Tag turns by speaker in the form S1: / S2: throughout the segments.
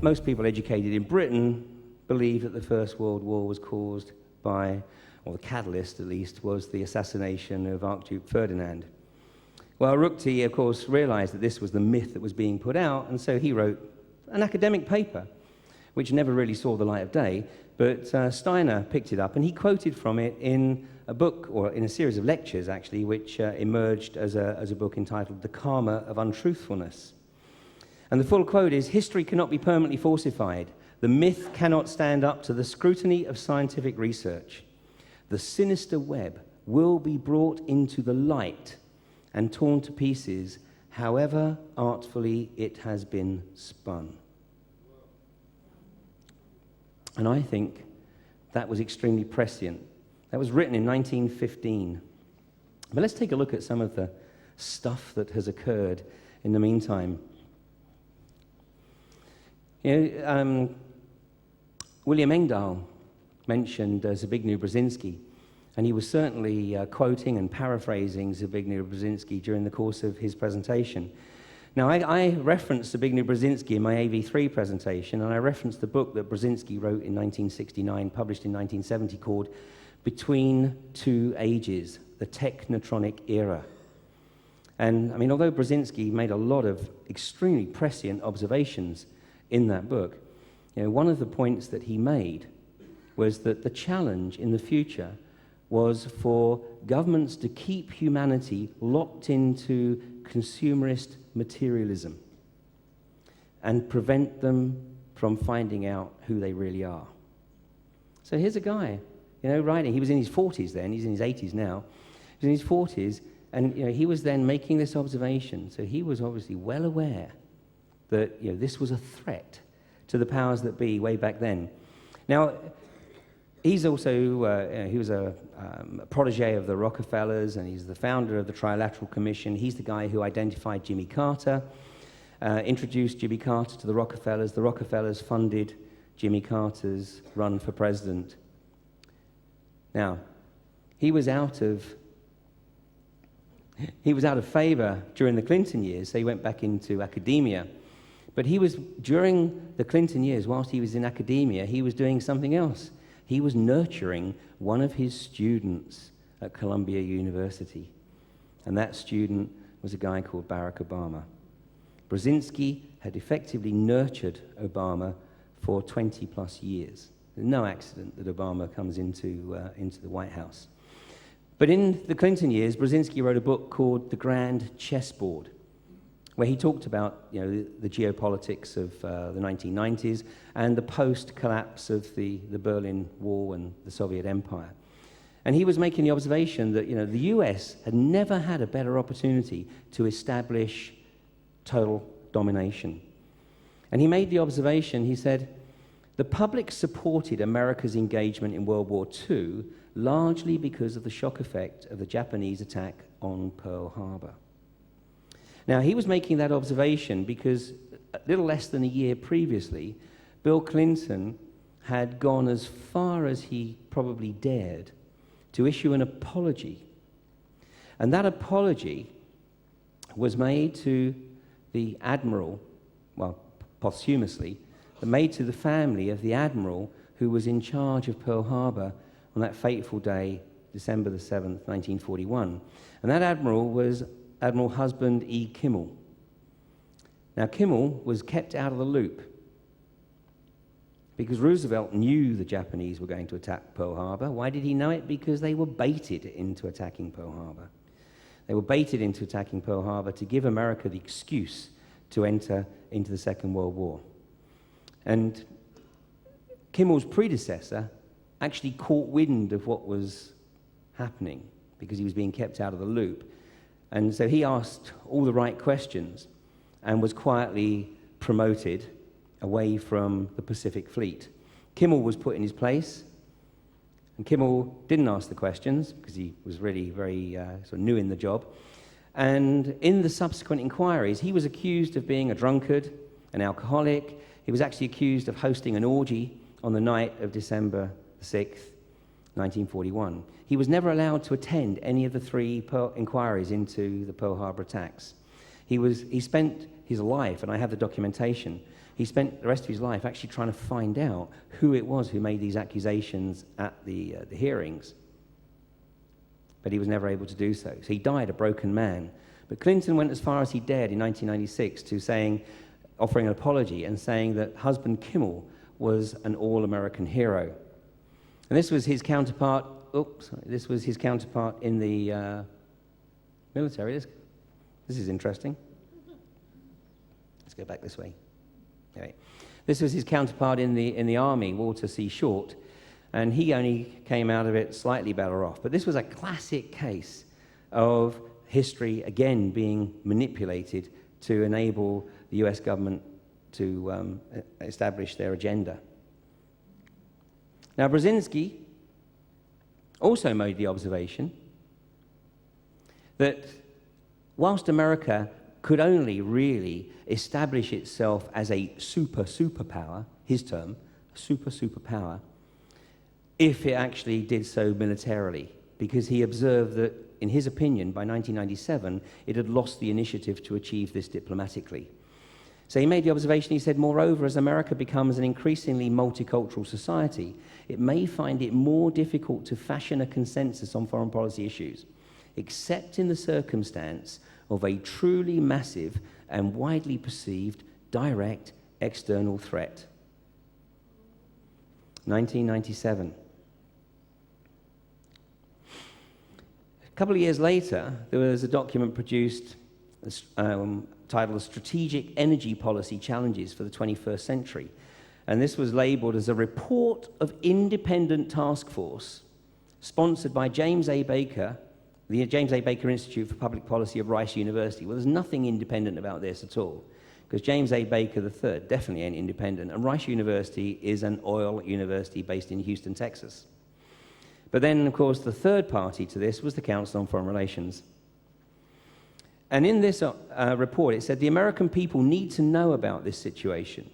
S1: most people educated in Britain believe that the First World War was caused by, or the catalyst at least, was the assassination of Archduke Ferdinand. Well, Ruchti, of course, realized that this was the myth that was being put out, and so he wrote an academic paper, which never really saw the light of day, but Steiner picked it up, and he quoted from it in a book, or in a series of lectures, actually, which emerged as a book entitled The Karma of Untruthfulness. And the full quote is, "History cannot be permanently falsified. The myth cannot stand up to the scrutiny of scientific research. The sinister web will be brought into the light and torn to pieces, however artfully it has been spun." And I think that was extremely prescient. That was written in 1915. But let's take a look at some of the stuff that has occurred in the meantime. William Engdahl mentioned Zbigniew Brzezinski, and he was certainly quoting and paraphrasing Zbigniew Brzezinski during the course of his presentation. Now, I referenced Zbigniew Brzezinski in my AV3 presentation, and I referenced the book that Brzezinski wrote in 1969, published in 1970, called Between Two Ages, the Technotronic Era. And, I mean, although Brzezinski made a lot of extremely prescient observations in that book, one of the points that he made was that the challenge in the future was for governments to keep humanity locked into consumerist materialism and prevent them from finding out who they really are. So here's a guy, writing. He was in his 40s then. He's in his 80s now. He was in his 40s, and he was then making this observation. So he was obviously well aware that this was a threat to the powers that be way back then. Now, he's also, he was a protege of the Rockefellers, and he's the founder of the Trilateral Commission. He's the guy who identified Jimmy Carter, introduced Jimmy Carter to the Rockefellers. The Rockefellers funded Jimmy Carter's run for president. Now, he was out of favor during the Clinton years, so he went back into academia. But he was, during the Clinton years, whilst he was in academia, he was doing something else. He was nurturing one of his students at Columbia University. And that student was a guy called Barack Obama. Brzezinski had effectively nurtured Obama for 20 plus years. There's no accident that Obama comes into the White House. But in the Clinton years, Brzezinski wrote a book called The Grand Chessboard, where he talked about the geopolitics of the 1990s and the post-collapse of the Berlin Wall and the Soviet Empire. And he was making the observation that the US had never had a better opportunity to establish total domination. And he made the observation, he said, the public supported America's engagement in World War II largely because of the shock effect of the Japanese attack on Pearl Harbor. Now, he was making that observation because a little less than a year previously, Bill Clinton had gone as far as he probably dared to issue an apology. And that apology was made to the admiral, well, posthumously, made to the family of the admiral who was in charge of Pearl Harbor on that fateful day, December the 7th, 1941. And that admiral was Admiral Husband E. Kimmel. Now, Kimmel was kept out of the loop because Roosevelt knew the Japanese were going to attack Pearl Harbor. Why did he know it? Because they were baited into attacking Pearl Harbor. They were baited into attacking Pearl Harbor to give America the excuse to enter into the Second World War. And Kimmel's predecessor actually caught wind of what was happening because he was being kept out of the loop. And so he asked all the right questions and was quietly promoted away from the Pacific Fleet. Kimmel was put in his place, and Kimmel didn't ask the questions because he was really very sort of new in the job. And in the subsequent inquiries, he was accused of being a drunkard, an alcoholic. He was actually accused of hosting an orgy on the night of December the 6th, 1941. He was never allowed to attend any of the three inquiries into the Pearl Harbor attacks. He spent his life, and I have the documentation, he spent the rest of his life actually trying to find out who it was who made these accusations at the hearings. But he was never able to do so. So he died a broken man. But Clinton went as far as he dared in 1996 to offering an apology and saying that husband Kimmel was an all-American hero. And this was his counterpart, in the military. This is interesting. Let's go back this way. Okay. This was his counterpart in the army, Walter C. Short, and he only came out of it slightly better off. But this was a classic case of history, again, being manipulated to enable the US government to establish their agenda. Now, Brzezinski also made the observation that whilst America could only really establish itself as a superpower, his term, superpower, if it actually did so militarily, because he observed that, in his opinion, by 1997, it had lost the initiative to achieve this diplomatically. So he made the observation, he said, moreover, as America becomes an increasingly multicultural society, it may find it more difficult to fashion a consensus on foreign policy issues, except in the circumstance of a truly massive and widely perceived direct external threat. 1997. A couple of years later, there was a document produced titled Strategic Energy Policy Challenges for the 21st Century. And this was labeled as a report of independent task force sponsored by James A. Baker, the James A. Baker Institute for Public Policy of Rice University. Well, there's nothing independent about this at all, because James A. Baker III definitely ain't independent, and Rice University is an oil university based in Houston, Texas. But then, of course, the third party to this was the Council on Foreign Relations. And in this report, it said the American people need to know about this situation,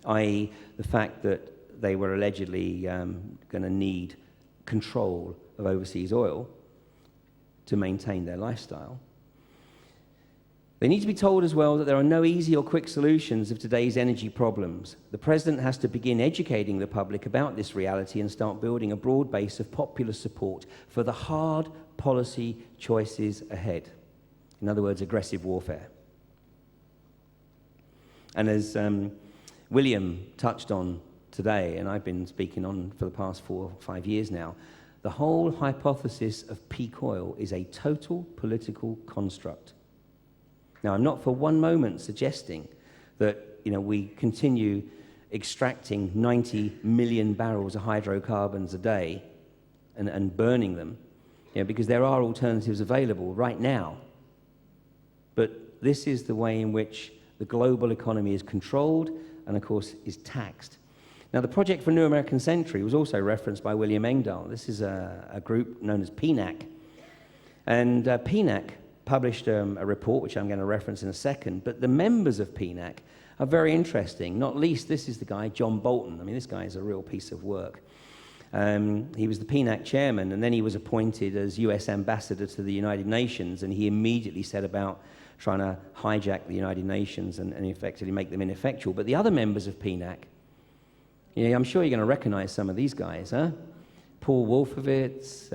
S1: i.e. the fact that they were allegedly going to need control of overseas oil to maintain their lifestyle. They need to be told as well that there are no easy or quick solutions of today's energy problems. The president has to begin educating the public about this reality and start building a broad base of popular support for the hard policy choices ahead. In other words, aggressive warfare. And as William touched on today, and I've been speaking on for the past 4 or 5 years now, the whole hypothesis of peak oil is a total political construct. Now, I'm not for one moment suggesting that we continue extracting 90 million barrels of hydrocarbons a day and burning them, because there are alternatives available right now. But this is the way in which the global economy is controlled and, of course, is taxed. Now, the Project for New American Century was also referenced by William Engdahl. This is a group known as PNAC. And PNAC published a report, which I'm going to reference in a second, but the members of PNAC are very interesting. Not least, this is the guy, John Bolton. I mean, this guy is a real piece of work. He was the PNAC chairman, and then he was appointed as US ambassador to the United Nations, and he immediately set about trying to hijack the United Nations and effectively make them ineffectual. But the other members of PNAC, I'm sure you're going to recognize some of these guys, huh? Paul Wolfowitz,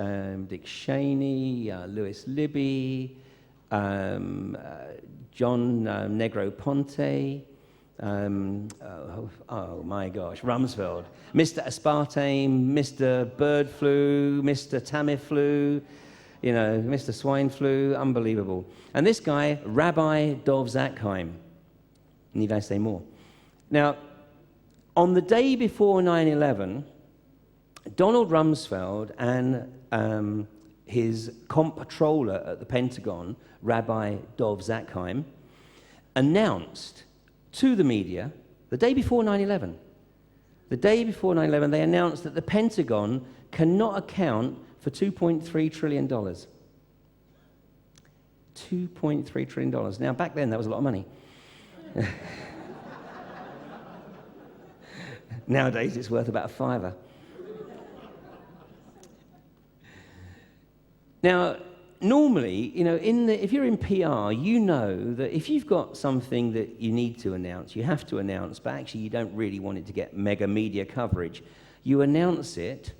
S1: Dick Cheney, Louis Libby, John Negroponte, oh my gosh, Rumsfeld, Mr. Aspartame, Mr. Bird Flu, Mr. Tamiflu, Mr. Swine Flu, unbelievable. And this guy, Rabbi Dov Zakheim, need I say more? Now, on the day before 9/11, Donald Rumsfeld and his comptroller at the Pentagon, Rabbi Dov Zakheim, announced to the media the day before 9/11. The day before 9/11, they announced that the Pentagon cannot account for $2.3 trillion. $2.3 trillion. Now, back then, that was a lot of money. Nowadays, it's worth about $5. Now, normally, if you're in PR, you know that if you've got something that you need to announce, you have to announce, but actually you don't really want it to get mega media coverage, you announce it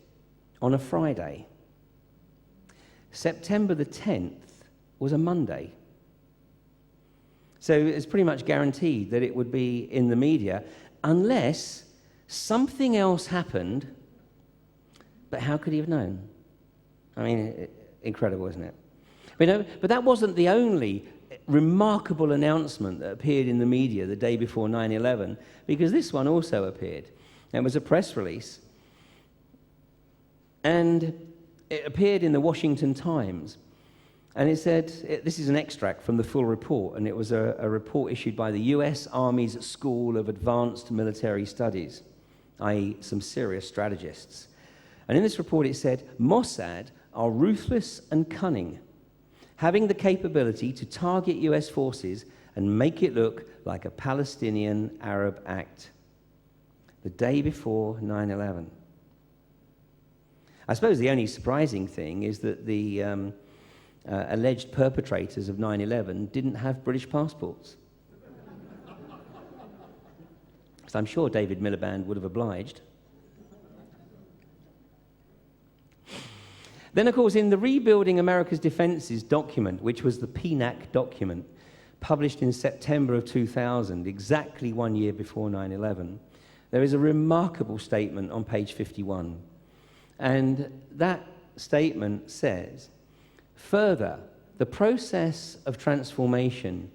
S1: on a Friday. September the 10th was a Monday. So it's pretty much guaranteed that it would be in the media unless something else happened. But how could he have known? I mean, incredible, isn't it? But that wasn't the only remarkable announcement that appeared in the media the day before 9/11, because this one also appeared. It was a press release. And it appeared in the Washington Times. And it said, this is an extract from the full report, and it was a report issued by the US Army's School of Advanced Military Studies, i.e. some serious strategists. And in this report it said, Mossad are ruthless and cunning, having the capability to target US forces and make it look like a Palestinian Arab act. The day before 9/11. I suppose the only surprising thing is that the alleged perpetrators of 9/11 didn't have British passports. So I'm sure David Miliband would have obliged. Then, of course, in the Rebuilding America's Defenses document, which was the PNAC document, published in September of 2000, exactly 1 year before 9/11, there is a remarkable statement on page 51. And that statement says, further, the process of transformation,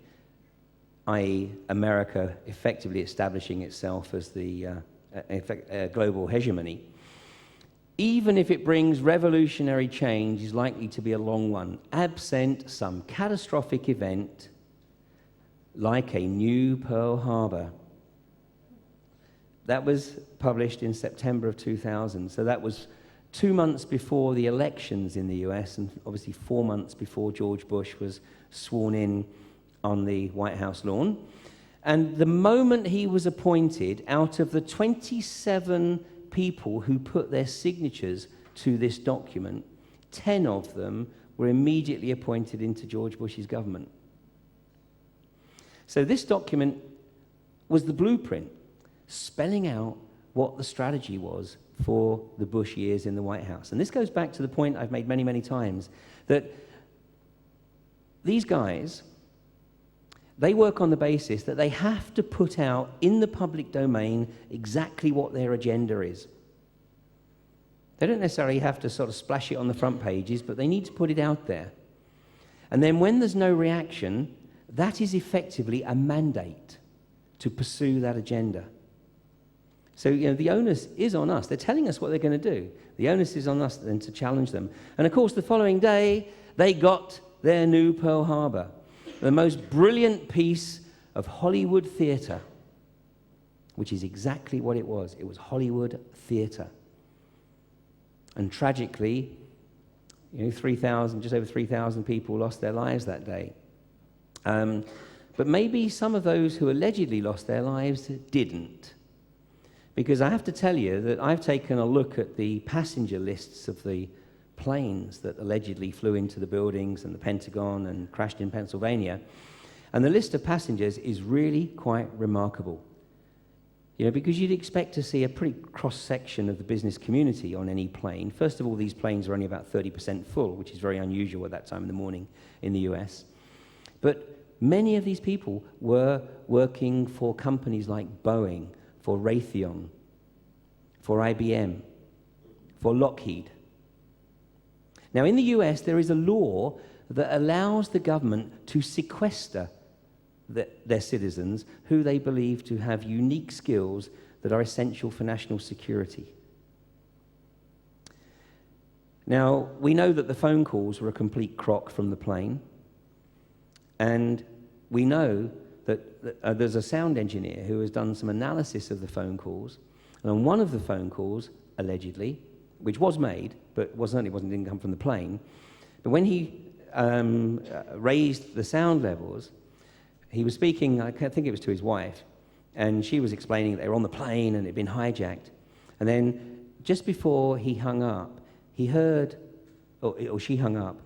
S1: i.e. America effectively establishing itself as the global hegemony, even if it brings revolutionary change, is likely to be a long one, absent some catastrophic event like a new Pearl Harbor. That was published in September of 2000, so that was 2 months before the elections in the US, and obviously 4 months before George Bush was sworn in on the White House lawn. And the moment he was appointed, out of the 27 people who put their signatures to this document, 10 of them were immediately appointed into George Bush's government. So this document was the blueprint, spelling out what the strategy was for the Bush years in the White House. And this goes back to the point I've made many, many times, that these guys, they work on the basis that they have to put out in the public domain exactly what their agenda is. They don't necessarily have to sort of splash it on the front pages, but they need to put it out there. And then when there's no reaction, that is effectively a mandate to pursue that agenda. So, the onus is on us. They're telling us what they're going to do. The onus is on us then to challenge them. And of course, the following day, they got their new Pearl Harbor, the most brilliant piece of Hollywood theater, which is exactly what it was. It was Hollywood theater. And tragically, 3,000, just over 3,000 people lost their lives that day. But maybe some of those who allegedly lost their lives didn't. Because I have to tell you that I've taken a look at the passenger lists of the planes that allegedly flew into the buildings and the Pentagon and crashed in Pennsylvania. And the list of passengers is really quite remarkable. Because you'd expect to see a pretty cross-section of the business community on any plane. First of all, these planes are only about 30% full, which is very unusual at that time in the morning in the US. But many of these people were working for companies like Boeing, for Raytheon, for IBM, for Lockheed. Now, in the US, there is a law that allows the government to sequester their citizens who they believe to have unique skills that are essential for national security. Now, we know that the phone calls were a complete crock from the plane, and we know that there's a sound engineer who has done some analysis of the phone calls, and on one of the phone calls, allegedly, which was made, but didn't come from the plane, but when he raised the sound levels, he was speaking, I think it was to his wife, and she was explaining that they were on the plane and it had been hijacked. And then just before he hung up, he heard, or she hung up,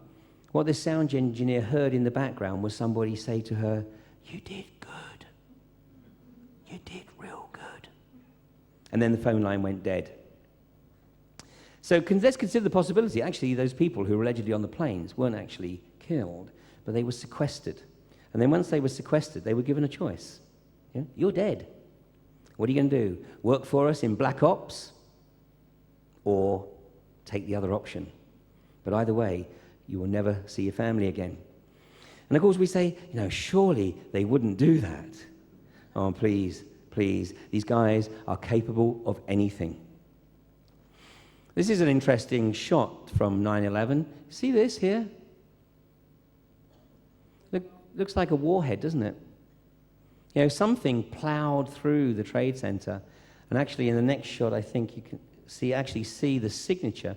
S1: What this sound engineer heard in the background was somebody say to her, "You did good. You did real good." And then the phone line went dead. So let's consider the possibility. Actually, those people who were allegedly on the planes weren't actually killed, but they were sequestered. And then once they were sequestered, they were given a choice. Yeah? You're dead. What are you going to do? Work for us in Black Ops? Or take the other option? But either way, you will never see your family again. And of course we say, surely they wouldn't do that. Oh, please, please, these guys are capable of anything. This is an interesting shot from 9/11. See this here? Looks like a warhead, doesn't it? Something plowed through the Trade Center. And actually in the next shot, I think you can see the signature.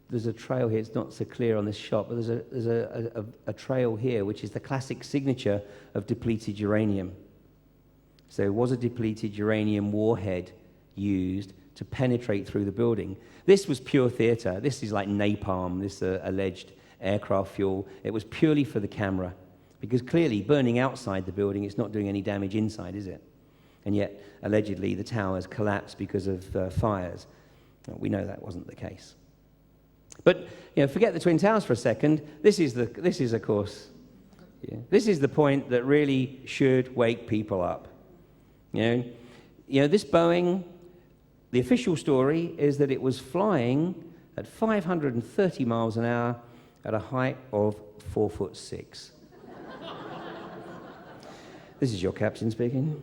S1: There's a trail here. It's not so clear on this shot, but there's a trail here, which is the classic signature of depleted uranium. So it was a depleted uranium warhead used to penetrate through the building. This was pure theater. This is like napalm, this alleged aircraft fuel. It was purely for the camera, because clearly burning outside the building, it's not doing any damage inside, is it? And yet, allegedly, the towers collapsed because of fires. We know that wasn't the case. But forget the Twin Towers for a second. This is of course, this is the point that really should wake people up. This Boeing, the official story is that it was flying at 530 miles an hour at a height of 4'6". This is your captain speaking.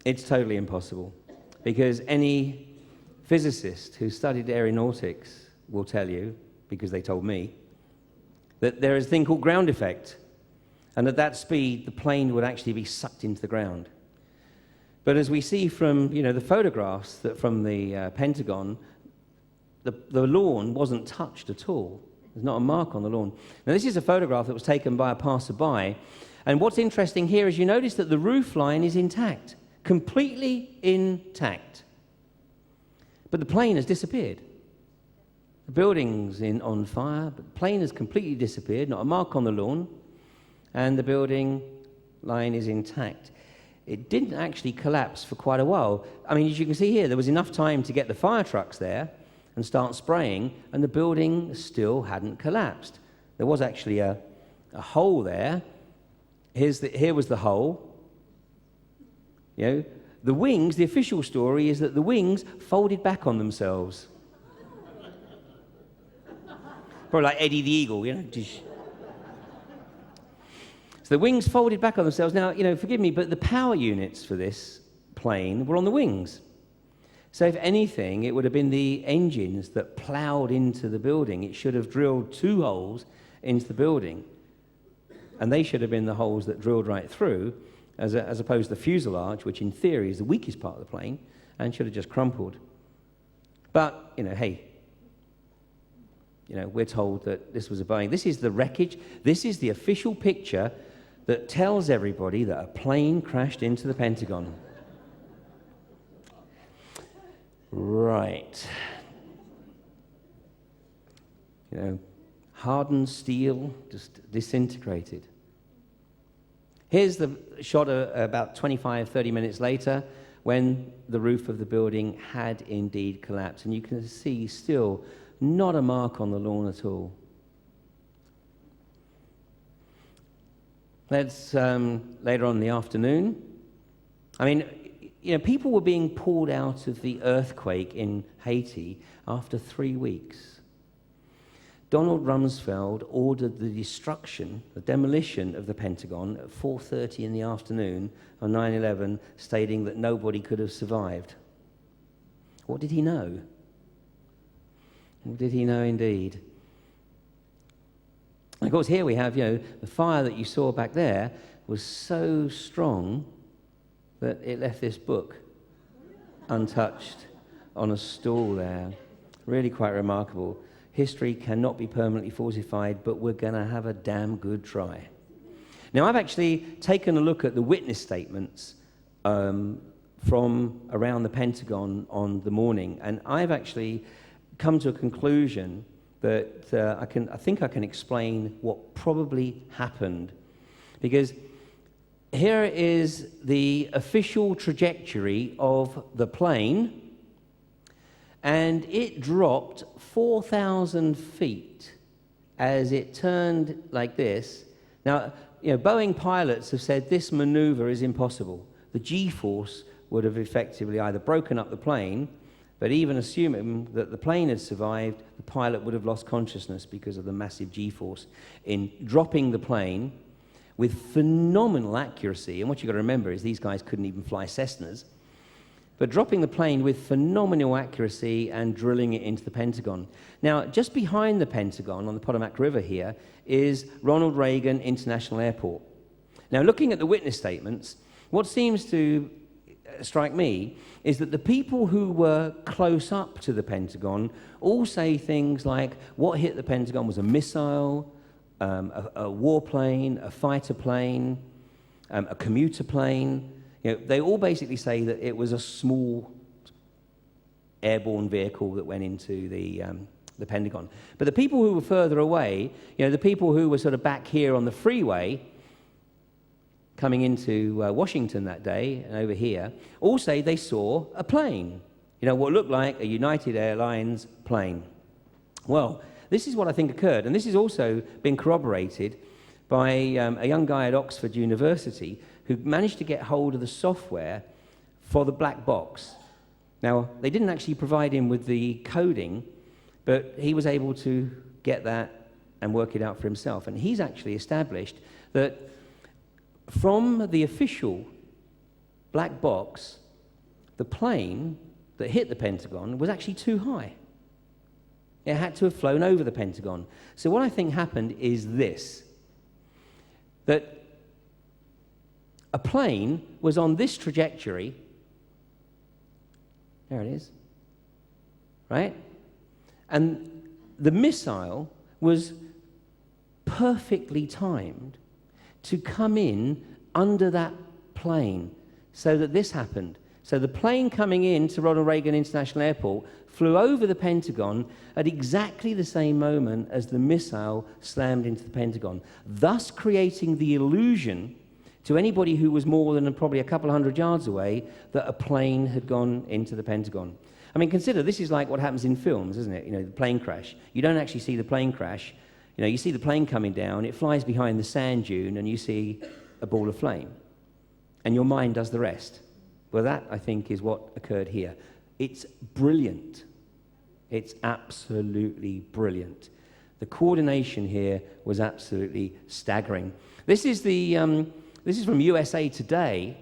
S1: It's totally impossible, because any physicist who studied aeronautics will tell you, because they told me, that there is a thing called ground effect, and at that speed the plane would actually be sucked into the ground. But as we see from the photographs from the Pentagon, the lawn wasn't touched at all. There's not a mark on the lawn. Now this is a photograph that was taken by a passerby, and what's interesting here is you notice that the roof line is intact. Completely intact. But the plane has disappeared. The building's on fire, but the plane has completely disappeared, not a mark on the lawn, and the building line is intact. It didn't actually collapse for quite a while. I mean, as you can see here, there was enough time to get the fire trucks there and start spraying, and the building still hadn't collapsed. There was actually a hole there. Here was the hole. The wings, the official story is that the wings folded back on themselves. Probably like Eddie the Eagle, So the wings folded back on themselves. Now, forgive me, but the power units for this plane were on the wings. So if anything, it would have been the engines that plowed into the building. It should have drilled 2 holes into the building. And they should have been the holes that drilled right through, as opposed to the fuselage, which in theory is the weakest part of the plane, and should have just crumpled. But, hey, we're told that this was a Boeing. This is the wreckage. This is the official picture that tells everybody that a plane crashed into the Pentagon. Right. Hardened steel, just disintegrated. Here's the shot about 25, 30 minutes later, when the roof of the building had indeed collapsed. And you can see still not a mark on the lawn at all. Let's, later on in the afternoon, people were being pulled out of the earthquake in Haiti after 3 weeks. Donald Rumsfeld ordered the demolition of the Pentagon at 4:30 in the afternoon on 9/11, stating that nobody could have survived. What did he know? What did he know indeed? And of course, here we have, the fire that you saw back there was so strong that it left this book untouched on a stool there. Really quite remarkable. History cannot be permanently falsified, but we're going to have a damn good try. Now, I've actually taken a look at the witness statements from around the Pentagon on the morning. And I've actually come to a conclusion that I think I can explain what probably happened. Because here is the official trajectory of the plane, and it dropped 4,000 feet as it turned like this. Now, Boeing pilots have said this maneuver is impossible. The G-force would have effectively either broken up the plane, but even assuming that the plane had survived, the pilot would have lost consciousness because of the massive G-force in dropping the plane with phenomenal accuracy. And what you've got to remember is these guys couldn't even fly Cessnas, but dropping the plane with phenomenal accuracy and drilling it into the Pentagon. Now, just behind the Pentagon, on the Potomac River here, is Ronald Reagan International Airport. Now, looking at the witness statements, what seems to strike me is that the people who were close up to the Pentagon all say things like what hit the Pentagon was a missile, a warplane, a fighter plane, a commuter plane. They all basically say that it was a small airborne vehicle that went into the Pentagon. But the people who were further away, the people who were sort of back here on the freeway coming into Washington that day and over here, all say they saw a plane, what looked like a United Airlines plane. Well, this is what I think occurred, and this has also been corroborated by a young guy at Oxford University who managed to get hold of the software for the black box. Now, they didn't actually provide him with the coding, but he was able to get that and work it out for himself. And he's actually established that from the official black box, the plane that hit the Pentagon was actually too high. It had to have flown over the Pentagon. So what I think happened is this, that a plane was on this trajectory. There it is, right? And the missile was perfectly timed to come in under that plane so that this happened. So the plane coming in to Ronald Reagan International Airport flew over the Pentagon at exactly the same moment as the missile slammed into the Pentagon, thus creating the illusion to anybody who was more than probably a couple hundred yards away that a plane had gone into the Pentagon. I mean, consider this is like what happens in films, isn't it? The plane crash. You don't actually see the plane crash. You see the plane coming down, it flies behind the sand dune, and you see a ball of flame. And your mind does the rest. Well, that, I think, is what occurred here. It's brilliant. It's absolutely brilliant. The coordination here was absolutely staggering. This is from USA Today,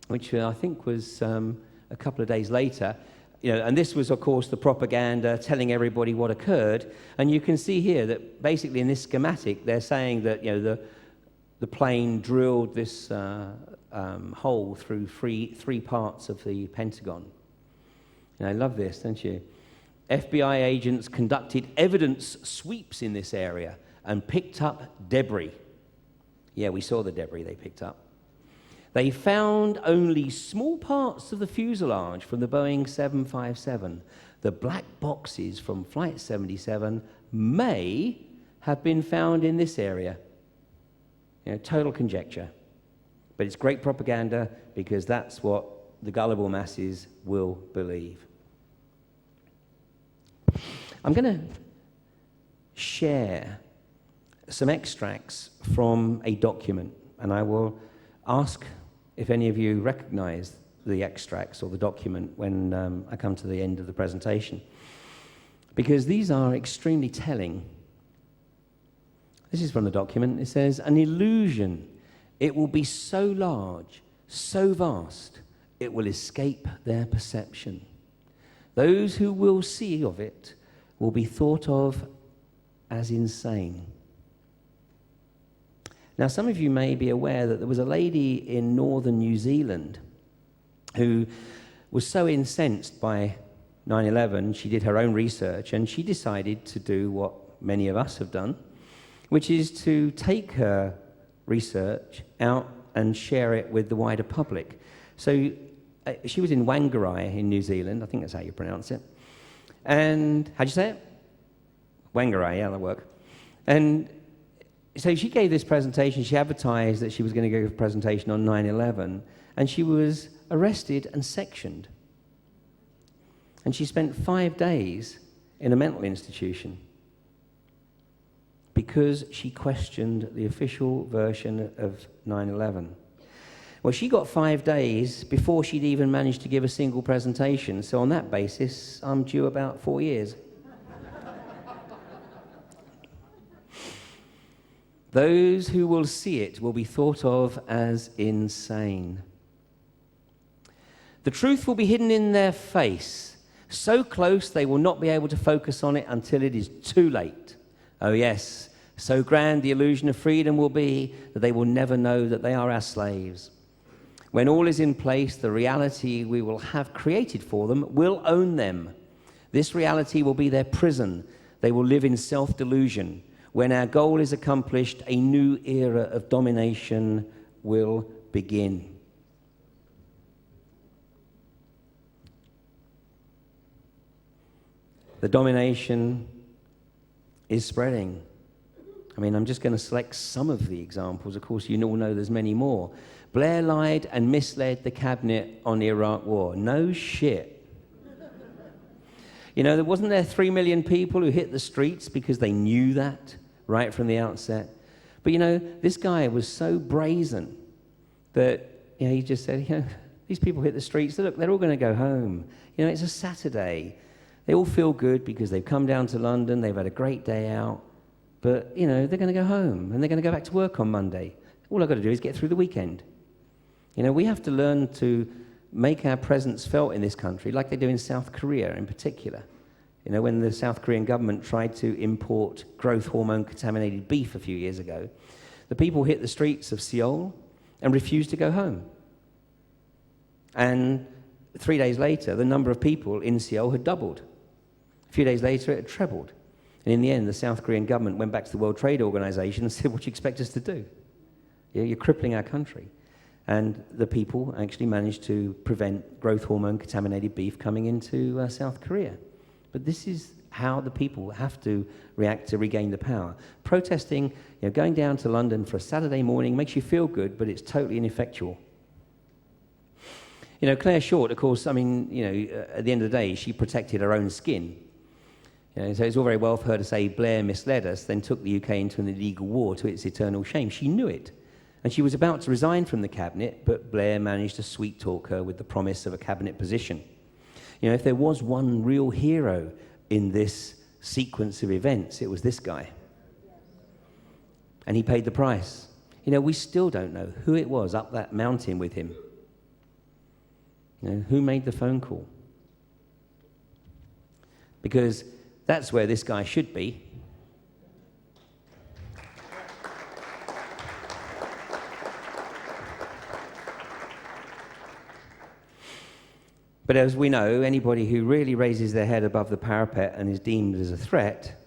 S1: which I think was a couple of days later. And this was, of course, the propaganda telling everybody what occurred. And you can see here that basically in this schematic, they're saying that the plane drilled this hole through three parts of the Pentagon. And I love this, don't you? FBI agents conducted evidence sweeps in this area and picked up debris. Yeah, we saw the debris they picked up. They found only small parts of the fuselage from the Boeing 757. The black boxes from Flight 77 may have been found in this area. Total conjecture. But it's great propaganda because that's what the gullible masses will believe. I'm going to share some extracts from a document, and I will ask if any of you recognize the extracts or the document when I come to the end of the presentation, because these are extremely telling. This is from the document. It says, "An illusion. It will be so large, so vast, it will escape their perception. Those who will see of it will be thought of as insane." Now, some of you may be aware that there was a lady in northern New Zealand who was so incensed by 9/11, she did her own research, and she decided to do what many of us have done, which is to take her research out and share it with the wider public. So she was in Whangarei in New Zealand. I think that's how you pronounce it. And how'd you say it? Whangarei, yeah, that'll work. And so she gave this presentation. She advertised that she was going to give a presentation on 9/11, and she was arrested and sectioned. And she spent 5 days in a mental institution because she questioned the official version of 9/11. Well, she got 5 days before she'd even managed to give a single presentation. So on that basis, I'm due about 4 years. Those who will see it will be thought of as insane. The truth will be hidden in their face, so close they will not be able to focus on it until it is too late. Oh yes, so grand the illusion of freedom will be that they will never know that they are our slaves. When all is in place, the reality we will have created for them will own them. This reality will be their prison. They will live in self-delusion. When our goal is accomplished, a new era of domination will begin. The domination is spreading. I mean, I'm just going to select some of the examples. Of course, you all know there's many more. Blair lied and misled the cabinet on the Iraq war. No shit. You know, wasn't there 3 million people who hit the streets because they knew that right from the outset? But, you know, this guy was so brazen that, you know, he just said, you know, these people hit the streets. Look, they're all going to go home. You know, it's a Saturday. They all feel good because they've come down to London. They've had a great day out. But, you know, they're going to go home and they're going to go back to work on Monday. All I've got to do is get through the weekend. You know, we have to learn to make our presence felt in this country like they do in South Korea in particular. You know, when the South Korean government tried to import growth hormone contaminated beef a few years ago, the people hit the streets of Seoul and refused to go home. And 3 days later, the number of people in Seoul had doubled. A few days later, it had trebled. And in the end, the South Korean government went back to the World Trade Organization and said, what do you expect us to do? You're crippling our country. And the people actually managed to prevent growth hormone contaminated beef coming into South Korea. But this is how the people have to react to regain the power. Protesting, you know, going down to London for a Saturday morning makes you feel good, but it's totally ineffectual. You know, Claire Short, of course, I mean, you know, at the end of the day, she protected her own skin. You know, so it's all very well for her to say Blair misled us, then took the UK into an illegal war to its eternal shame. She knew it. And she was about to resign from the cabinet, but Blair managed to sweet-talk her with the promise of a cabinet position. You know, if there was one real hero in this sequence of events, it was this guy. And he paid the price. You know, we still don't know who it was up that mountain with him. You know, who made the phone call? Because that's where this guy should be. But as we know, anybody who really raises their head above the parapet and is deemed as a threat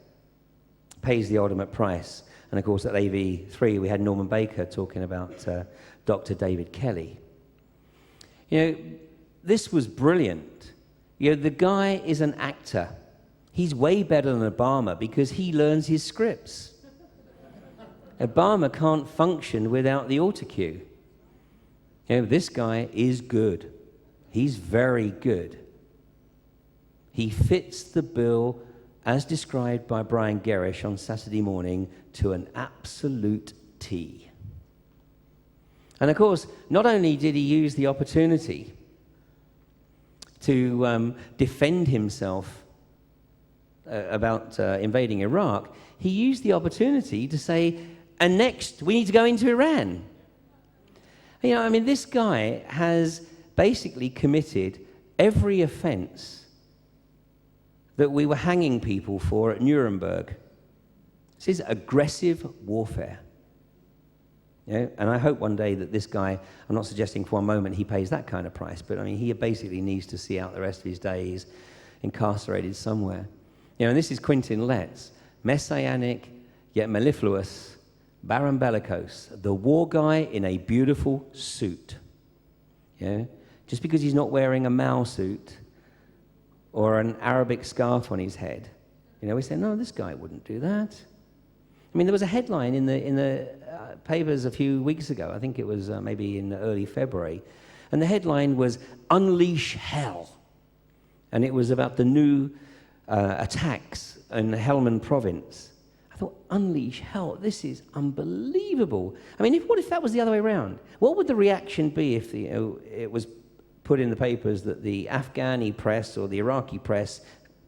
S1: pays the ultimate price. And of course, at AV3, we had Norman Baker talking about Dr. David Kelly. You know, this was brilliant. You know, the guy is an actor. He's way better than Obama because he learns his scripts. Obama can't function without the autocue. You know, this guy is good. He's very good. He fits the bill as described by Brian Gerrish on Saturday morning to an absolute T. And of course, not only did he use the opportunity to defend himself about invading Iraq, he used the opportunity to say, and next we need to go into Iran. You know, I mean, this guy has basically committed every offense that we were hanging people for at Nuremberg. This is aggressive warfare. You know, and I hope one day that this guy, I'm not suggesting for one moment he pays that kind of price, but I mean, he basically needs to see out the rest of his days incarcerated somewhere. You know, and this is Quentin Letts, messianic yet mellifluous, baron bellicose, the war guy in a beautiful suit. You know? just because he's not wearing a Mao suit or an Arabic scarf on his head. We say, no, this guy wouldn't do that. I mean, there was a headline in the papers a few weeks ago, I think it was maybe in early February, and the headline was, "Unleash Hell." And it was about the new attacks in the Helmand province. I thought, unleash hell, this is unbelievable. I mean, what if that was the other way around? What would the reaction be if it was put in the papers that the Afghani press or the Iraqi press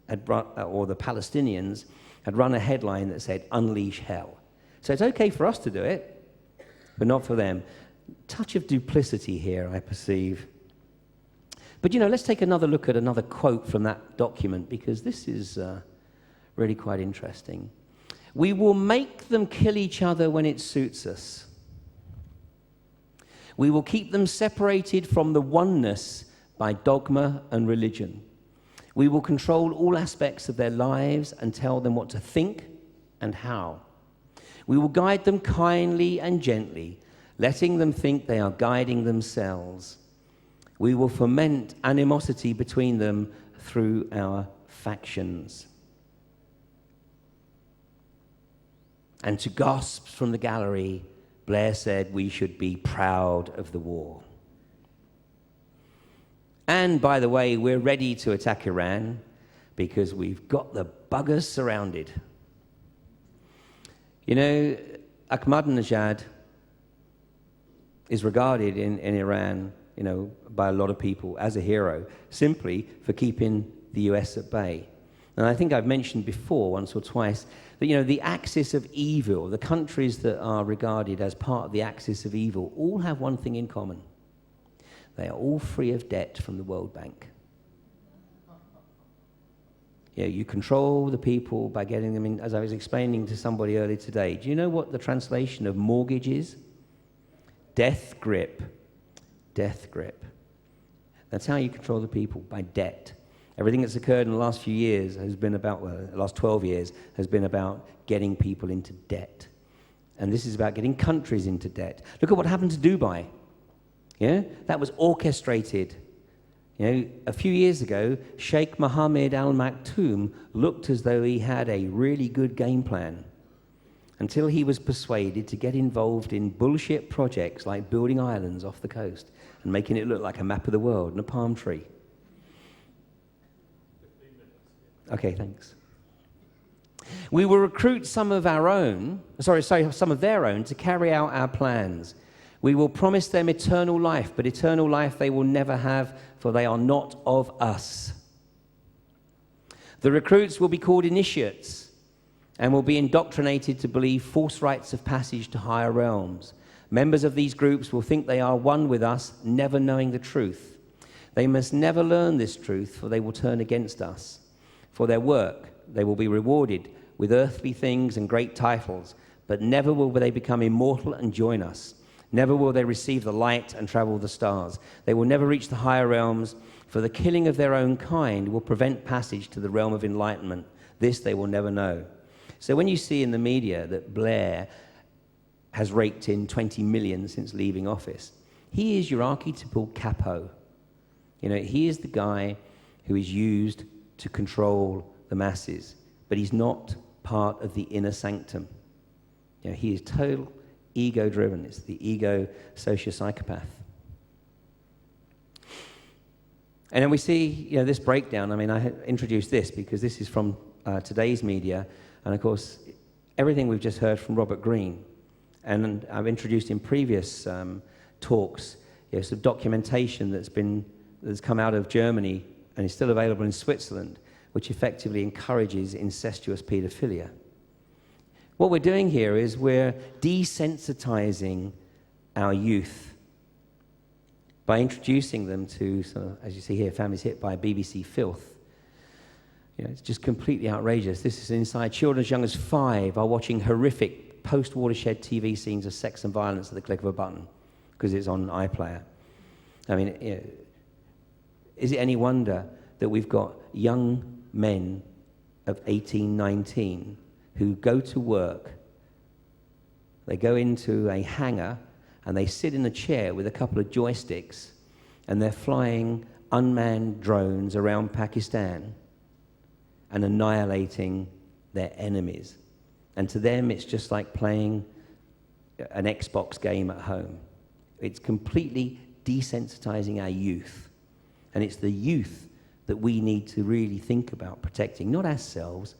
S1: had run, or the Palestinians had run a headline that said, "Unleash hell"? So it's okay for us to do it, but not for them. Touch of duplicity here, I perceive. But let's take another look at another quote from that document, because this is really quite interesting. "We will make them kill each other when it suits us. We will keep them separated from the oneness by dogma and religion. We will control all aspects of their lives and tell them what to think and how. We will guide them kindly and gently, letting them think they are guiding themselves. We will foment animosity between them through our factions." And to gasps from the gallery, Blair said we should be proud of the war. And by the way, we're ready to attack Iran because we've got the buggers surrounded. Ahmadinejad is regarded in Iran, by a lot of people as a hero, simply for keeping the US at bay. And I think I've mentioned before, once or twice, that the axis of evil, the countries that are regarded as part of the axis of evil, all have one thing in common. They are all free of debt from the World Bank. You control the people by getting them in, as I was explaining to somebody earlier today. Do you know what the translation of mortgage is? Death grip. Death grip. That's how you control the people, by debt. Everything that's occurred in the last few years has been about, the last 12 years, has been about getting people into debt. And this is about getting countries into debt. Look at what happened to Dubai. That was orchestrated. A few years ago, Sheikh Mohammed Al Maktoum looked as though he had a really good game plan, until he was persuaded to get involved in bullshit projects like building islands off the coast and making it look like a map of the world and a palm tree. Okay, thanks. We will recruit some of their own to carry out our plans. We will promise them eternal life, but eternal life they will never have, for they are not of us. The recruits will be called initiates and will be indoctrinated to believe false rites of passage to higher realms. Members of these groups will think they are one with us, never knowing the truth. They must never learn this truth, for they will turn against us. For their work, they will be rewarded with earthly things and great titles, but never will they become immortal and join us. Never will they receive the light and travel the stars. They will never reach the higher realms, for the killing of their own kind will prevent passage to the realm of enlightenment. This they will never know. So when you see in the media that Blair has raked in 20 million since leaving office, he is your archetypal capo. He is the guy who is used to control the masses, but he's not part of the inner sanctum. He is total ego-driven. It's the ego sociopsychopath. And then we see, this breakdown. I mean, I introduced this because this is from today's media, and of course, everything we've just heard from Robert Greene, and I've introduced in previous talks, some documentation that's come out of Germany and is still available in Switzerland, which effectively encourages incestuous paedophilia. What we're doing here is we're desensitizing our youth by introducing them to, as you see here, families hit by BBC filth. It's just completely outrageous. This is inside. Children as young as 5 are watching horrific post-watershed TV scenes of sex and violence at the click of a button because it's on iPlayer. I mean, is it any wonder that we've got young men of 18, 19 who go to work, they go into a hangar and they sit in a chair with a couple of joysticks and they're flying unmanned drones around Pakistan and annihilating their enemies. And to them, it's just like playing an Xbox game at home. It's completely desensitizing our youth. And it's the youth that we need to really think about protecting, not ourselves.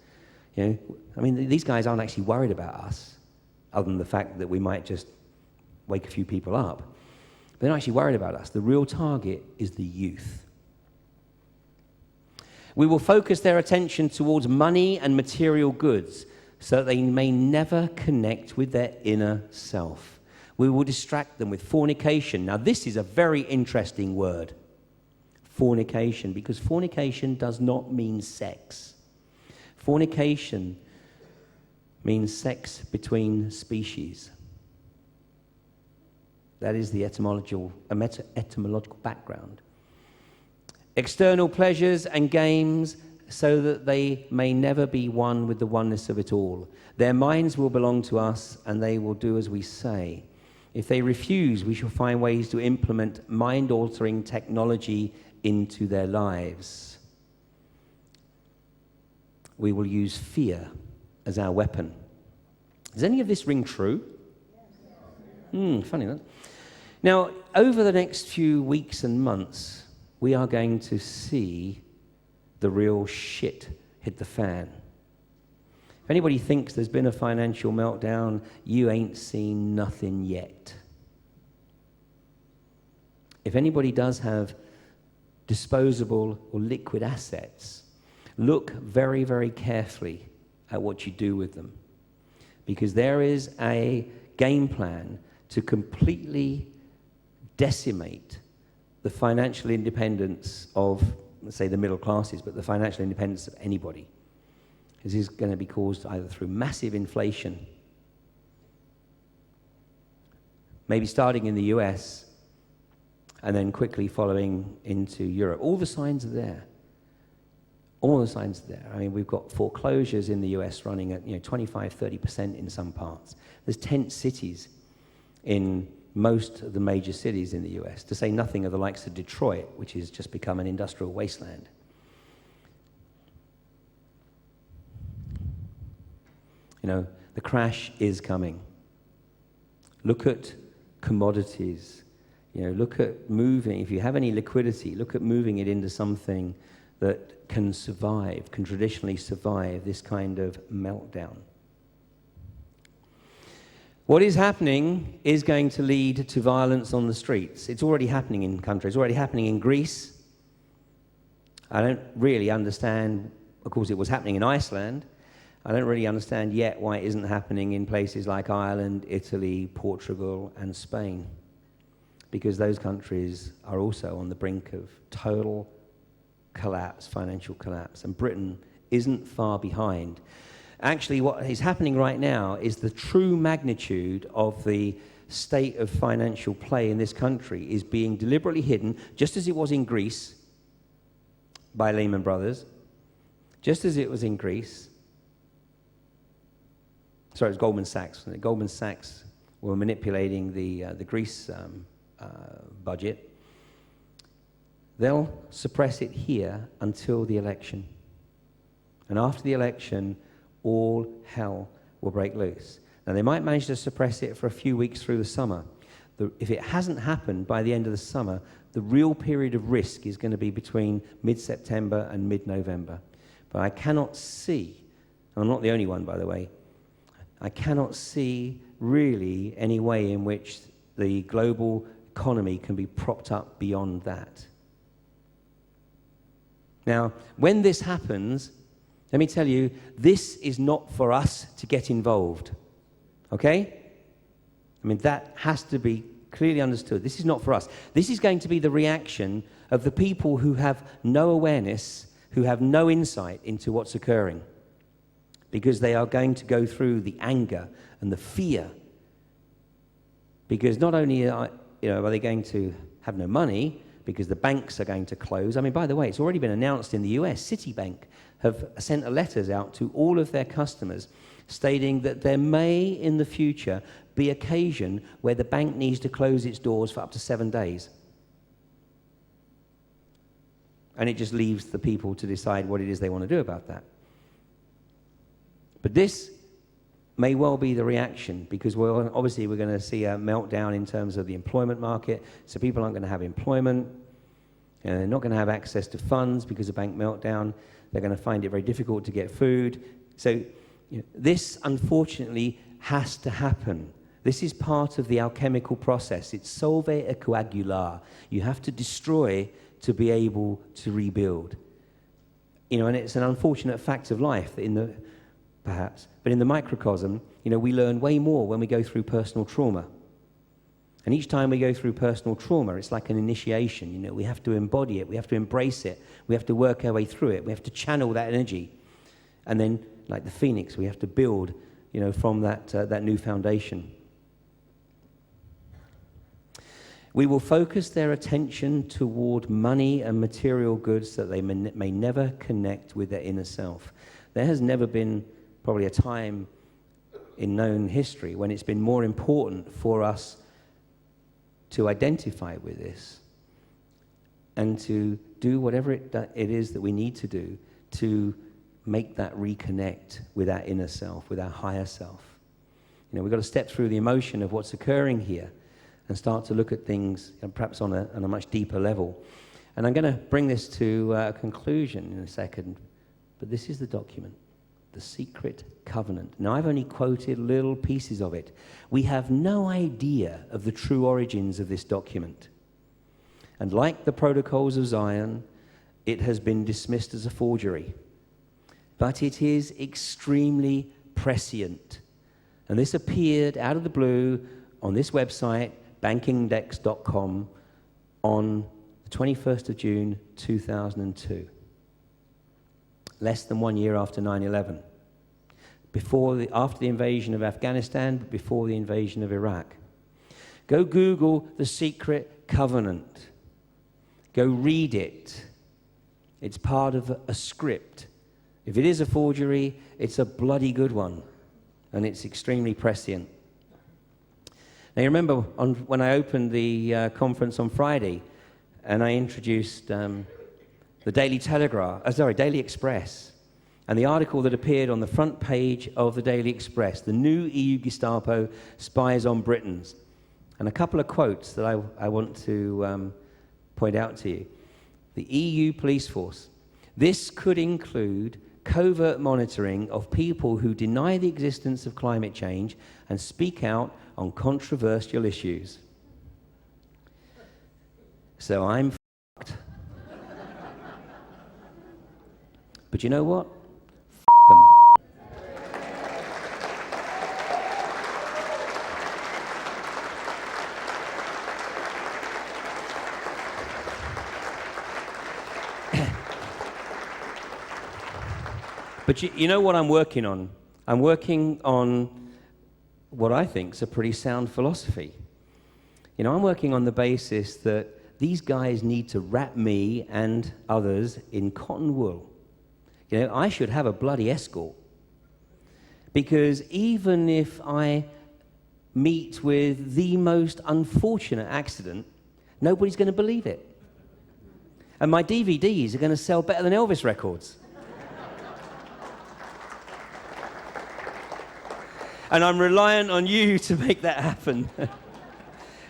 S1: You know, I mean, these guys aren't actually worried about us, other than the fact that we might just wake a few people up. They're not actually worried about us. The real target is the youth. We will focus their attention towards money and material goods so that they may never connect with their inner self. We will distract them with fornication. Now, this is a very interesting word, fornication, because fornication does not mean sex. Fornication means sex between species. That is the etymological background. External pleasures and games so that they may never be one with the oneness of it all. Their minds will belong to us and they will do as we say. If they refuse, we shall find ways to implement mind-altering technology into their lives. We will use fear as our weapon. Does any of this ring true? Funny, that. Now, over the next few weeks and months, we are going to see the real shit hit the fan. If anybody thinks there's been a financial meltdown, you ain't seen nothing yet. If anybody does have disposable or liquid assets, look very, very carefully at what you do with them. Because there is a game plan to completely decimate the financial independence of, let's say, the middle classes, but the financial independence of anybody. This is going to be caused either through massive inflation, maybe starting in the US, and then quickly following into Europe. All the signs are there. All the signs are there. I mean, we've got foreclosures in the US running at 25, 30% in some parts. There's tent cities in most of the major cities in the US, to say nothing of the likes of Detroit, which has just become an industrial wasteland. You know, the crash is coming. Look at commodities. You know, look at moving. If you have any liquidity, look at moving it into something that can survive, can traditionally survive this kind of meltdown. What is happening is going to lead to violence on the streets. It's already happening in countries. It's already happening in Greece. I don't really understand. Of course, it was happening in Iceland. I don't really understand yet why it isn't happening in places like Ireland, Italy, Portugal, and Spain, because those countries are also on the brink of total collapse, financial collapse, and Britain isn't far behind. Actually, what is happening right now is the true magnitude of the state of financial play in this country is being deliberately hidden, just as it was in Greece by Lehman Brothers, just as it was in Greece. Sorry, it was Goldman Sachs. Goldman Sachs were manipulating the Greece budget. They'll suppress it here until the election. And after the election, all hell will break loose. Now, they might manage to suppress it for a few weeks through the summer. If it hasn't happened by the end of the summer, the real period of risk is going to be between mid-September and mid-November. But I cannot see, and I'm not the only one, by the way, I cannot see really any way in which the global economy can be propped up beyond that. Now, when this happens, let me tell you, this is not for us to get involved, okay? I mean, that has to be clearly understood. This is not for us. This is going to be the reaction of the people who have no awareness, who have no insight into what's occurring, because they are going to go through the anger and the fear, because not only are they going to have no money, because the banks are going to close. I mean, by the way, it's already been announced in the US. Citibank have sent letters out to all of their customers stating that there may, in the future, be occasion where the bank needs to close its doors for up to 7 days. and it just leaves the people to decide what it is they want to do about that. But this may well be the reaction, because obviously we're going to see a meltdown in terms of the employment market, so people aren't going to have employment, and they're not going to have access to funds because of bank meltdown. They're going to find it very difficult to get food. So this, unfortunately, has to happen. This is part of the alchemical process. It's solve et coagular. You have to destroy to be able to rebuild. And it's an unfortunate fact of life that but in the microcosm, we learn way more when we go through personal trauma. And each time we go through personal trauma, it's like an initiation. We have to embody it, we have to embrace it, we have to work our way through it, we have to channel that energy. And then, like the phoenix, we have to build, from that new foundation. We will focus their attention toward money and material goods that they may never connect with their inner self. There has never been probably a time in known history when it's been more important for us to identify with this and to do whatever it is that we need to do to make that reconnect with our inner self, with our higher self. We've got to step through the emotion of what's occurring here and start to look at things perhaps on a much deeper level. And I'm going to bring this to a conclusion in a second, but this is the document, the Secret Covenant. Now, I've only quoted little pieces of it. We have no idea of the true origins of this document. And like the Protocols of Zion, it has been dismissed as a forgery. But it is extremely prescient. And this appeared out of the blue on this website, bankindex.com, on the 21st of June, 2002. Less than 1 year after 9/11. After the invasion of Afghanistan, but before the invasion of Iraq. Go Google the Secret Covenant. Go read it. It's part of a script. If it is a forgery, it's a bloody good one, and it's extremely prescient. Now, you remember when I opened the conference on Friday, and I introduced the Daily Express, and the article that appeared on the front page of the Daily Express, the new EU Gestapo spies on Britons. And a couple of quotes that I want to point out to you. The EU police force. This could include covert monitoring of people who deny the existence of climate change and speak out on controversial issues. So I'm f***ed. But you know what? F*** them. But you know what I'm working on? I'm working on what I think is a pretty sound philosophy. I'm working on the basis that these guys need to wrap me and others in cotton wool. I should have a bloody escort. Because even if I meet with the most unfortunate accident, nobody's going to believe it. And my DVDs are going to sell better than Elvis records. And I'm reliant on you to make that happen.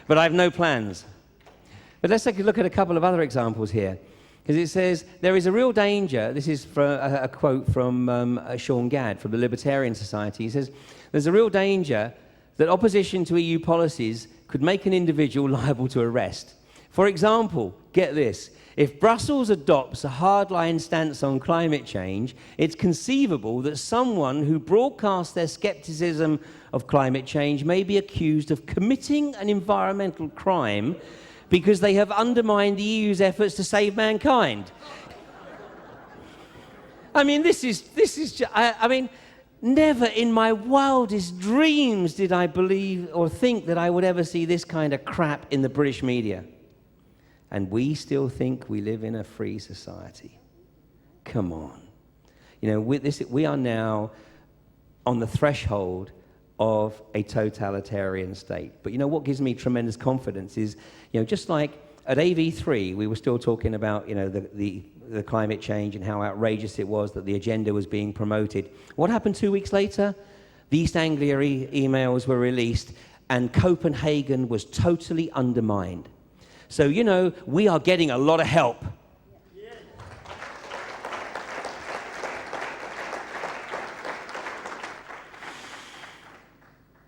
S1: But I have no plans. But let's take a look at a couple of other examples here. Because it says, there is a real danger, this is a quote from Sean Gadd from the Libertarian Society. He says, there's a real danger that opposition to EU policies could make an individual liable to arrest. For example, get this, if Brussels adopts a hardline stance on climate change, it's conceivable that someone who broadcasts their skepticism of climate change may be accused of committing an environmental crime because they have undermined the EU's efforts to save mankind. I mean, never in my wildest dreams did I believe or think that I would ever see this kind of crap in the British media. And we still think we live in a free society. Come on. We are now on the threshold of a totalitarian state. But what gives me tremendous confidence is, just like at AV3, we were still talking about, the climate change and how outrageous it was that the agenda was being promoted. What happened 2 weeks later? The East Anglia emails were released, and Copenhagen was totally undermined. So, we are getting a lot of help.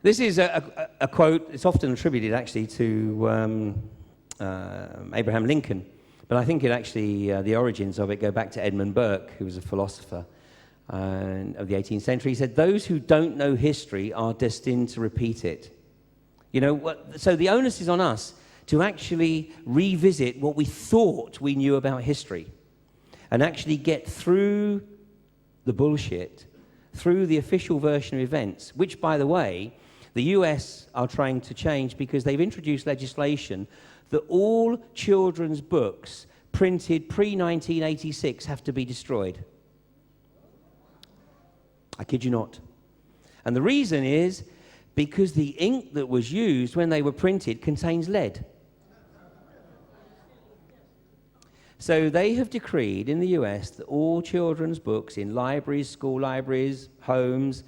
S1: This is a quote. It's often attributed, actually, to Abraham Lincoln. But I think the origins of it go back to Edmund Burke, who was a philosopher of the 18th century. He said, "Those who don't know history are destined to repeat it." So the onus is on us to actually revisit what we thought we knew about history and actually get through the bullshit, through the official version of events, which, by the way, the US are trying to change because they've introduced legislation that all children's books printed pre-1986 have to be destroyed. I kid you not. And the reason is because the ink that was used when they were printed contains lead. So they have decreed in the US that all children's books in libraries, school libraries, homes,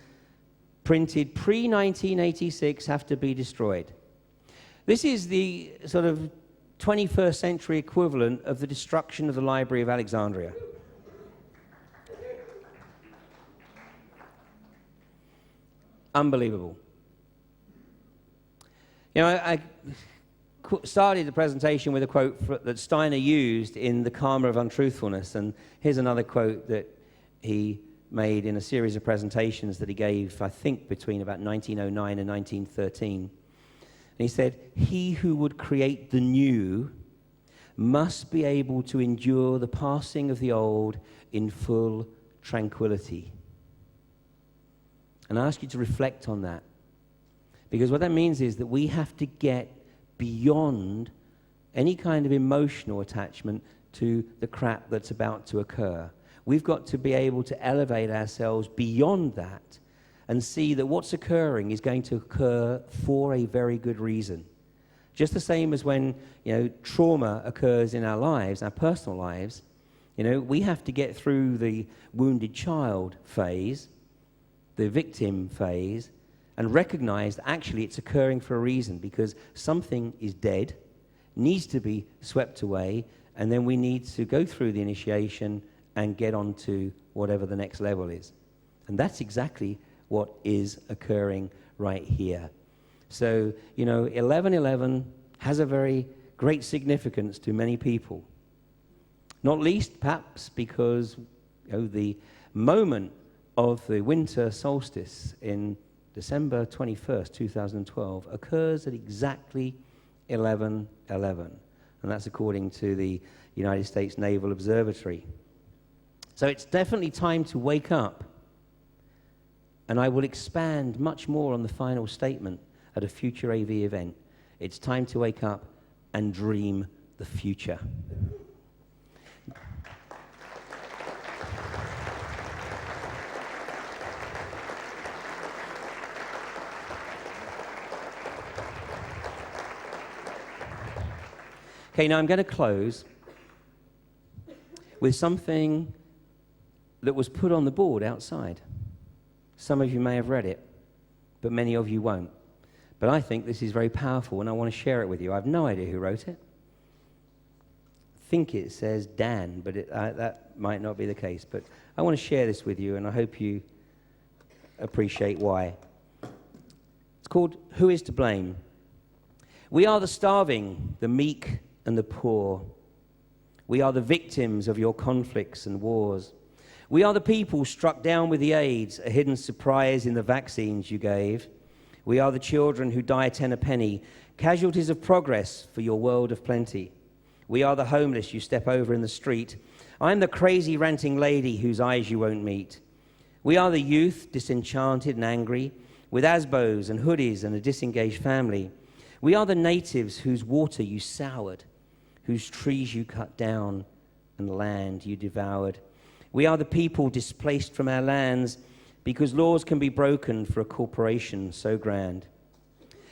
S1: printed pre-1986 have to be destroyed. This is the sort of 21st century equivalent of the destruction of the Library of Alexandria. Unbelievable. I started the presentation with a quote that Steiner used in The Karma of Untruthfulness, and here's another quote that he made in a series of presentations that he gave, I think, between about 1909 and 1913. And he said, "He who would create the new must be able to endure the passing of the old in full tranquility." And I ask you to reflect on that. Because what that means is that we have to get beyond any kind of emotional attachment to the crap that's about to occur. We've got to be able to elevate ourselves beyond that and see that what's occurring is going to occur for a very good reason. Just the same as when, trauma occurs in our lives, our personal lives, we have to get through the wounded child phase, the victim phase, and recognize that actually it's occurring for a reason, because something is dead, needs to be swept away, and then we need to go through the initiation and get on to whatever the next level is. And that's exactly what is occurring right here. So, 11/11 has a very great significance to many people. Not least, perhaps, because the moment of the winter solstice in December 21st, 2012, occurs at exactly 11/11. And that's according to the United States Naval Observatory. So it's definitely time to wake up. And I will expand much more on the final statement at a future AV event. It's time to wake up and dream the future. Okay, now I'm going to close with something that was put on the board outside. Some of you may have read it, but many of you won't. But I think this is very powerful, and I want to share it with you. I have no idea who wrote it. I think it says Dan, but that might not be the case. But I want to share this with you, and I hope you appreciate why. It's called "Who is to Blame?" We are the starving, the meek, and the poor. We are the victims of your conflicts and wars. We are the people struck down with the AIDS, a hidden surprise in the vaccines you gave. We are the children who die 10 a penny, casualties of progress for your world of plenty. We are the homeless you step over in the street. I'm the crazy ranting lady whose eyes you won't meet. We are the youth, disenchanted and angry, with asbos and hoodies and a disengaged family. We are the natives whose water you soured, whose trees you cut down and land you devoured. We are the people displaced from our lands because laws can be broken for a corporation so grand.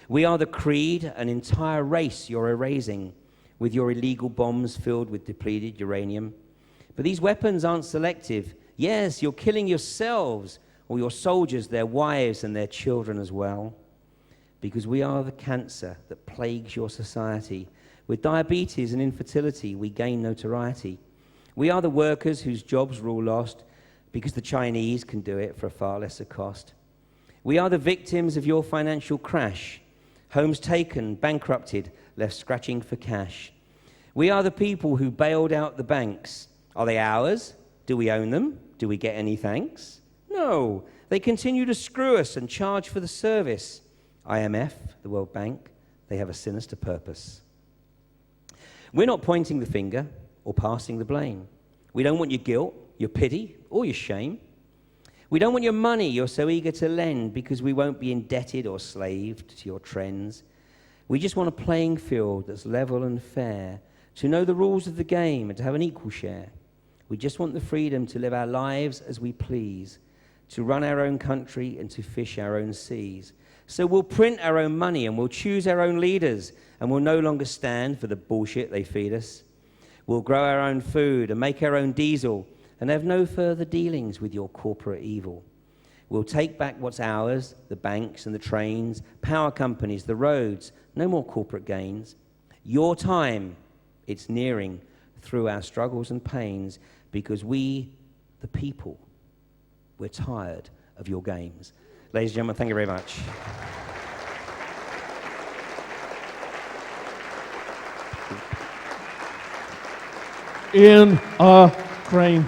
S1: We are the creed, an entire race you're erasing. with your illegal bombs filled with depleted uranium. But these weapons aren't selective. Yes, you're killing yourselves or your soldiers, their wives and their children as well. Because we are the cancer that plagues your society. With diabetes and infertility, we gain notoriety. We are the workers whose jobs are all lost because the Chinese can do it for a far lesser cost. We are the victims of your financial crash. Homes taken, bankrupted, left scratching for cash. We are the people who bailed out the banks. Are they ours? Do we own them? Do we get any thanks? No. They continue to screw us and charge for the service. IMF, the World Bank, they have a sinister purpose. We're not pointing the finger or passing the blame. We don't want your guilt, your pity, or your shame. We don't want your money you're so eager to lend because we won't be indebted or slaved to your trends. We just want a playing field that's level and fair, to know the rules of the game and to have an equal share. We just want the freedom to live our lives as we please, to run our own country and to fish our own seas. So we'll print our own money and we'll choose our own leaders and we'll no longer stand for the bullshit they feed us. We'll grow our own food and make our own diesel and have no further dealings with your corporate evil. We'll take back what's ours, the banks and the trains, power companies, the roads, no more corporate gains. Your time, it's nearing through our struggles and pains because we, the people, we're tired of your games. Ladies and gentlemen, thank you very much.
S2: In a crane.